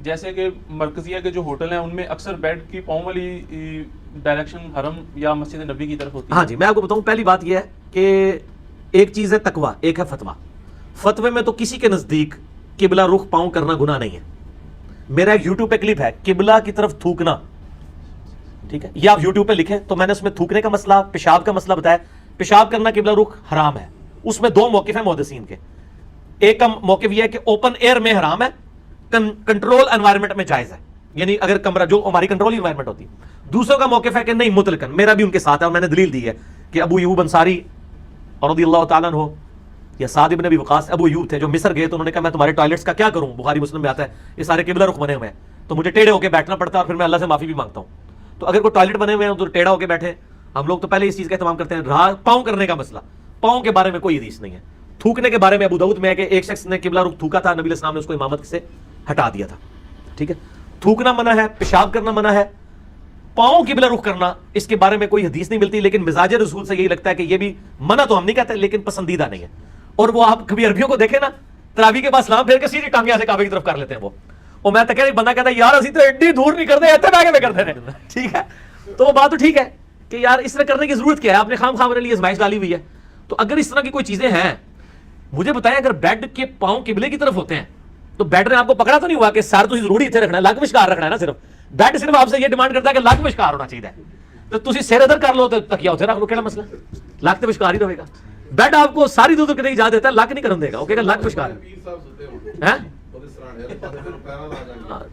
جیسے کہ مرکزیہ کے جو ہوٹل ہیں ان میں اکثر بیڈ کی پاؤں والی ڈائریکشن حرم یا مسجد نبی کی طرف ہوتی ہے. ہاں جی، میں آپ کو بتاؤں پہلی بات یہ ہے کہ ایک چیز ہے تقویٰ، ایک ہے فتویٰ. فتوے میں تو کسی کے نزدیک قبلہ رخ پاؤں کرنا گناہ نہیں ہے. میرا ایک یوٹیوب پہ کلپ ہے قبلہ کی طرف تھوکنا، ٹھیک ہے، یہ آپ یوٹیوب پہ لکھیں تو میں نے اس میں تھوکنے کا مسئلہ، پیشاب کا مسئلہ بتایا. پیشاب کرنا قبلہ رخ حرام ہے. اس میں دو موقف ہیں محدثین کے. ایک کا موقف یہ ہے کہ اوپن ایئر میں حرام ہے، کنٹرول انوائرمنٹ میں جائز ہے، یعنی اگر کمرہ جو ہماری کنٹرول انوائرمنٹ ہوتی ہے. دوسروں کا موقف ہے کہ نہیں مطلقاً. میرا بھی ان کے ساتھ ہے اور میں نے دلیل دی ہے کہ ابو ایوب انصاری رضی اللہ تعالیٰ عنہ یا سعد ابن ابی وقاص ابو ایوب تھے جو مصر گئے تو انہوں نے کہا میں تمہارے ٹوائلٹس کا کیا کروں، بخاری مسلم میں آتا ہے یہ سارے قبلہ رخ بنے ہوئے ہیں تو مجھے ٹیڑھے ہو کے بیٹھنا پڑتا ہے اور پھر میں اللہ سے معافی بھی مانگتا ہوں. تو اگر کوئی ٹوائلٹ بنے ہوئے ہیں تو ٹیڑھا ہو کے بیٹھے. ہم لوگ تو پہلے اس چیز کا اہتمام کرتے ہیں. رہا پاؤں کرنے کا مسئلہ، پاؤں کے بارے میں کوئی حدیث نہیں ہے. تھوکنے کے بارے میں ابو داؤد میں ہے کہ ایک شخص نے قبلہ رخ تھوکا تھا، نبی علیہ السلام نے اس کو امامت سے ہٹا دیا تھا. ٹھیک ہے، تھوکنا منع ہے، پیشاب کرنا منع ہے. پاؤں قبلہ رخ کرنا اس کے بارے میں کوئی حدیث نہیں ملتی، لیکن مزاج رسول سے یہی لگتا ہے کہ یہ بھی منع تو ہم نہیں کہتے لیکن پسندیدہ نہیں ہے. اور وہ آپ کبھی عربیوں کو دیکھیں نا، تراویح کے بعد سلام پھیر کے سیدھی ٹانگیں سے کعبے کی طرف کر لیتے ہیں وہ. اور میں تو کہہ رہی بندہ کہتا ہے یار اسی تو ایڈی دور نہیں کرتے ایتھے بیٹھ کے کرتے ہیں. ٹھیک ہے، تو وہ بات تو ٹھیک ہے کہ یار اس طرح کرنے کی ضرورت کیا ہے، آپ نے خام خواہ میرے لیے ازمائش ڈالی ہوئی ہے. تو اگر اس طرح کی کوئی چیزیں ہیں مجھے بتائیں. اگر بیڈ کے پاؤں قبلے کی طرف ہوتے ہیں تو بیڈ نے آپ کو پکڑا تو نہیں ہوا کہ سر تو ضروری اتنے رکھنا ہے، لگ مشکار رکھنا ہے نا. صرف بیڈ صرف آپ سے یہ ڈیمانڈ کرتا ہے کہ لگ مشکار ہونا چاہیے. تو تسی سر ادھر کر لو تو تکیا اتنے رکھ لو، کیڑا مسئلہ، لگ تو مشکار ہی رہے گا. بیڈ آپ کو ساری دور کرنے کی اجازت دیتا ہے، لگ نہیں کرن دے گا، وہ کہے گا لگ مشکار ہے.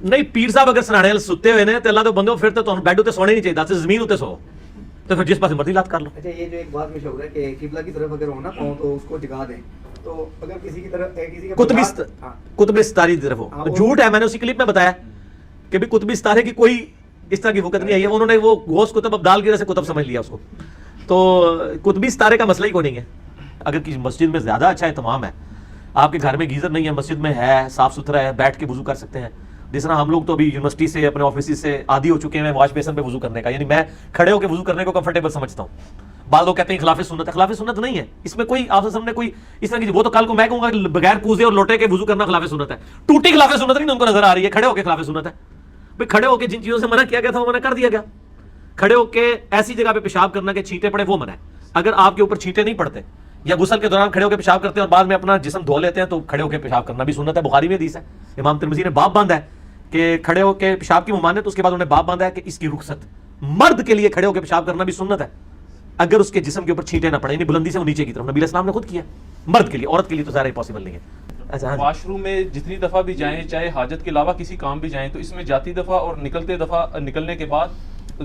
نہیں پیر صاحب اگر سرانے ستے ہوئے نے تو اللہ تو بندو پھر تو بیڈ اتنے سونے نہیں چاہیے، زمین اتنے سو تو پھر جس پاس مرضی لات کر لو. اچھا یہ جو ایک بات مشہور ہے کہ قبلہ کی طرف اگر ہونا پاؤں تو اس کو جگا دیں، تو اگر کسی کی طرف کسی کا قطب ستاری کی طرف ہو، جھوٹ ہے. میں نے اسی کلپ میں بتایا کہ بھی قطب ستارے کی کوئی اس طرح کی وقت نہیں آئی ہے. انہوں نے وہ غوث کتب ابدال کی وجہ سے کتب سمجھ لیا اس کو. تو قطبی ستارے کا مسئلہ ہی کوئی نہیں ہے. اگر کسی مسجد میں زیادہ اچھا اہتمام ہے، آپ کے گھر میں گیزر نہیں ہے، مسجد میں ہے، صاف ستھرا ہے، بیٹھ کے وضو کر سکتے ہیں. جس طرح ہم لوگ تو ابھی یونیورسٹی سے اپنے آفیسز سے عادی ہو چکے ہیں واش بیسن پہ وضو کرنے کا، یعنی میں کھڑے ہو کے وضو کرنے کو کمفرٹیبل سمجھتا ہوں. بعض لوگ کہتے ہیں خلاف سنت ہے، خلاف سنت نہیں ہے. اس میں کوئی آپ سے سامنے کوئی اس طرح کی وہ تو کل کو میں کہوں گا کہ بغیر کوزے اور لوٹے کے وضو کرنا خلاف سنت ہے. ٹوٹی خلاف سنت نہیں ان کو نظر آ رہی ہے، کھڑے ہو کے خلاف سنت ہے. بھائی کھڑے ہو کے جن چیزوں سے منع کیا گیا تھا وہ منع کر دیا گیا. کھڑے ہو کے ایسی جگہ پہ پیشاب کرنا کہ چھینٹے پڑے وہ منع ہے. اگر آپ کے اوپر چھینٹے نہیں پڑتے یا غسل کے دوران کھڑے ہو کے پیشاب کرتے ہیں اور بعد میں اپنا جسم دھو لیتے ہیں تو کھڑے ہو کے پیشاب کرنا بھی سنت ہے. بخاری میں حدیث ہے، امام ترمذی نے باب باندھا ہے کہ کھڑے ہو کے پیشاب کی ممانعت، اس کے بعد انہوں نے باب باندھا ہے کہ اس کی رخصت. مرد کے لیے کھڑے ہو کے پیشاب کرنا بھی سنت ہے اگر اس کے جسم کے اوپر چھینٹے نہ پڑے، یعنی بلندی سے وہ نیچے کی طرف. نبی علیہ السلام نے خود کیا مرد کے لیے، عورت کے لیے تو ظاہر پاسبل نہیں ہے. واش روم میں جتنی دفعہ بھی جائیں، چاہے حاجت کے علاوہ کسی کام بھی جائیں، تو اس میں جاتی دفعہ اور نکلنے کے بعد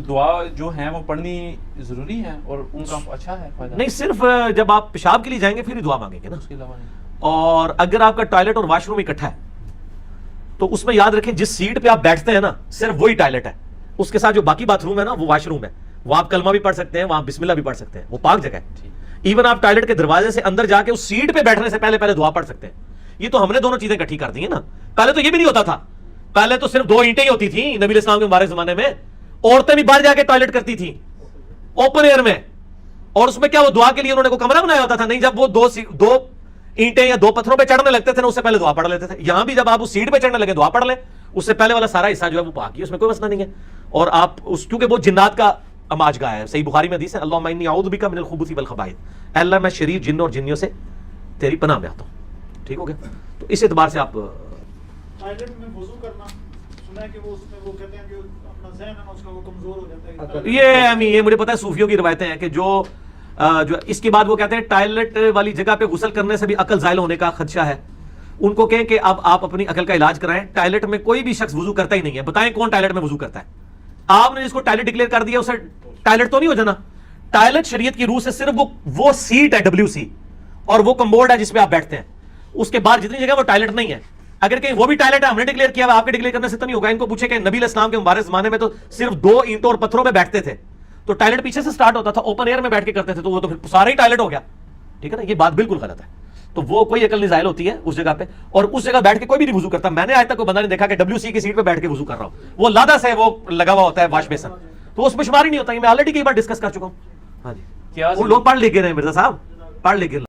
دعا جو ہیں وہ پڑھنی ضروری ہے اور ان کا اچھا ہے فائدہ. نہیں صرف جب آپ پیشاب کے لیے جائیں گے پھر ہی دعا مانگیں گے نا، اس کے علاوہ نہیں. اور اگر آپ کا ٹوائلٹ اور واش روم اکٹھا ہے تو اس میں یاد رکھیں جس سیٹ پہ آپ بیٹھتے ہیں نا صرف وہی ٹوائلٹ ہے، اس کے ساتھ جو باقی باتھ روم ہے نا وہ واش روم ہے. وہ آپ کلمہ بھی پڑھ سکتے ہیں، وہاں بسم اللہ بھی پڑھ سکتے ہیں، وہ پاک جگہ ہے. ایون آپ ٹوائلٹ کے دروازے سے اندر جا کے اس سیٹ پہ بیٹھنے سے پہلے دعا پڑھ سکتے ہیں. یہ تو ہم نے دونوں چیزیں اکٹھی کر دی ہیں نا. پہلے تو یہ بھی نہیں ہوتا تھا، پہلے تو صرف 2 اینٹیں ہی ہوتی تھیں نبی علیہ السلام کے مبارک زمانے میں. عورتیں بھی باہر جا کے ٹوائلٹ کرتی تھیں اوپن ایئر میں، اور اس میں کیا وہ دعا کے لیے انہوں نے کوئی کمرہ بنایا ہوتا تھا؟ نہیں. جب وہ 2 اینٹیں یا 2 پتھروں پہ چڑھنے لگتے تھے نا اس سے پہلے دعا پڑھ لیتے تھے. یہاں بھی جب آپ اس سیٹ پہ چڑھنے لگے دعا پڑھ لیں، اس سے پہلے والا سارا حصہ جو ہے وہ پاک ہی، اس میں کوئی مسئلہ نہیں ہے. اور آپ اس کیونکہ وہ جنات کا اماج گاہ ہے، صحیح بخاری میں حدیث ہے اللہم انی اعوذ بک من الخبث والخبائث، اے اللہ میں شریر جن اور جنیوں سے تیری پناہ میں آتا ہوں. ٹھیک ہو گیا؟ تو اس اعتبار سے آپ ٹوائلٹ میں وضو کرنا سنا ہے کہ وہ اس میں وہ کہتے ہیں کہ اپنا ذہن ہے نا اس کا وہ کمزور ہو جاتا ہے. یہ مجھے پتا ہے صوفیوں کی روایتیں ہیں کہ جو اس کے بعد وہ کہتے ہیں ٹوائلٹ والی جگہ پہ غسل کرنے سے بھی عقل زائل ہونے کا خدشہ ہے. ان کو کہیں کہ اب آپ اپنی عقل کا علاج کرائیں. ٹوائلٹ میں کوئی بھی شخص وضو کرتا ہی نہیں ہے. بتائیں کون ٹوائلٹ میں وضو کرتا ہے؟ آپ نے جس کو ٹوائلٹ ڈکلیئر کر دیا اسے ٹوائلٹ تو نہیں ہو جانا. ٹوائلٹ شریعت کی روح سے صرف وہ سیٹ ہے WC اور وہ کمبورڈ ہے جس پہ آپ بیٹھتے ہیں. اس کے بعد جتنی جگہ وہ ٹوائلٹ نہیں ہے. اگر کہیں وہ بھی ٹوائلٹ ہے ہم نے ڈکلیئر کیا، آپ کے ڈکلیئر کرنے سے تو نہیں ہوگا. ان کو پوچھے کہ نبی علیہ السلام کے مبارک زمانے میں تو صرف 2 اینٹوں اور پتھروں پہ بیٹھتے تھے تو ٹوائلٹ پیچھے سے سٹارٹ ہوتا تھا، اوپن ایئر میں بیٹھ کے کرتے تھے تو وہ تو پھر سارا ہی ٹوائلٹ ہو گیا. ٹھیک ہے نا؟ یہ بات بالکل غلط ہے. تو وہ کوئی عقل نہیں زائل ہوتی ہے اس جگہ پہ. اور اس جگہ بیٹھ کے کوئی بھی نہیں وضو کرتا. میں نے آج تک کوئی بندہ نہیں دیکھا کہ WC کی سیٹ پہ بیٹھ کے وضو کر رہا ہو. وہ لادہ سے وہ لگا ہوا ہوتا ہے واش بیسن، تو اس میں شمار ہی نہیں ہوتا. میں آلریڈی کئی بار ڈسکس کر چکا ہوں. ہاں جی، وہ لوگ پڑھ لکھ گئے ہیں مرزا صاحب، پڑھ لکھ گئے.